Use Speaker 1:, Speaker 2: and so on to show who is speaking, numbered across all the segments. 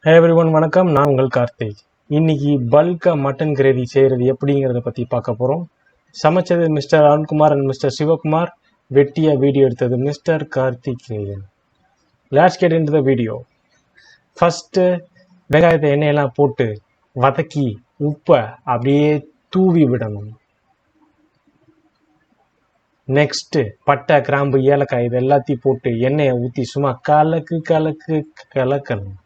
Speaker 1: Hey everyone, வணக்கம். நான் உங்கள் கார்த்திக். இன்னைக்கு பல்கா மட்டன் கிரேவி செய்கிறது எப்படிங்கிறத பற்றி பார்க்க போகிறோம். சமைச்சது mister Arunkumar and mister Sivakumar. வெட்டியா வீடியோ எடுத்தது mister Karthikeyan. Let's get into the video. First வெங்காயத்தை எண்ணெயெல்லாம் போட்டு வதக்கி உப்பை அப்படியே தூவி விடணும். நெக்ஸ்ட்டு பட்டை கிராம்பு ஏலக்காய் இது எல்லாத்தையும் போட்டு எண்ணெயை ஊற்றி சும்மா கலக்கணும்.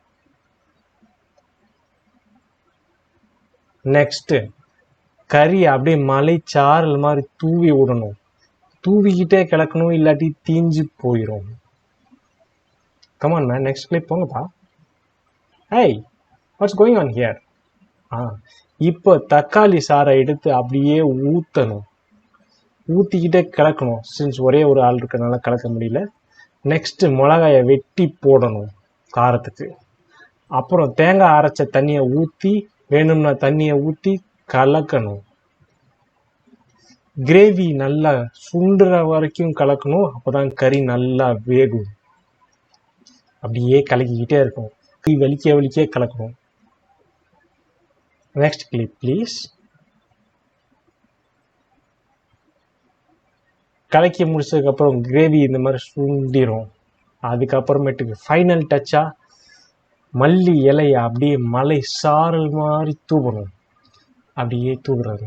Speaker 1: நெக்ஸ்ட்டு கறி அப்படியே மலைச்சாரல் மாதிரி தூவி விடணும். தூவிக்கிட்டே கிளக்கணும், இல்லாட்டி தீஞ்சு போயிடும். கமான் மேன், நெக்ஸ்ட் கிளிப் போங்கப்பா. Hey, what's going on here? இப்போ தக்காளி சாறை எடுத்து அப்படியே ஊற்றணும். ஊற்றிக்கிட்டே கிளக்கணும். சின்ஸ் ஒரே ஒரு ஆள் இருக்கிறதுனால கலக்க முடியல. நெக்ஸ்ட்டு மிளகாயை வெட்டி போடணும் காரத்துக்கு. அப்புறம் தேங்காய் அரைச்ச தண்ணியை ஊற்றி வேணும்னா தண்ணியை ஊற்றி கலக்கணும். கிரேவி நல்லா சுண்டுற வரைக்கும் கலக்கணும். அப்போதான் கறி நல்லா வேகும். அப்படியே கலக்கிக்கிட்டே இருக்கும். கறி வலிக்க கலக்கணும். Next clip please. கலக்கி முடிச்சதுக்கப்புறம் கிரேவி இந்த மாதிரி சுண்டிடும். அதுக்கப்புறமேட்டுக்கு ஃபைனல் டச்சாக மல்லி இலையை அப்படியே மலை சாரல் மாதிரி தூவணும். அப்படியே தூவுறது.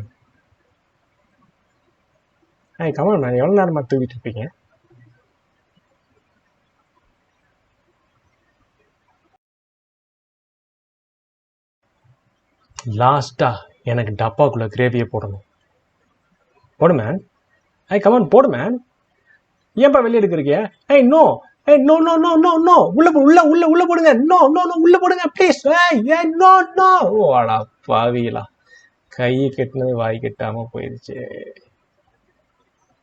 Speaker 1: கமல் நான் எவ்வளோ நேரமாக தூவிட்டு இருப்பீங்க? லாஸ்டா எனக்கு டப்பாக்குள்ள கிரேவியை போடணும். போடு மேன். கமான் போடு மேன். ஏன்பா வெளியே எடுக்கிறீங்க? No no no no no no உள்ள போடுங்க. நோ நோ நோ உள்ள போடுங்க ப்ளீஸ். No no. ஓ அடா பாவிகளா, கை கட்டினது வாய் கட்டாம போயிடுச்சு.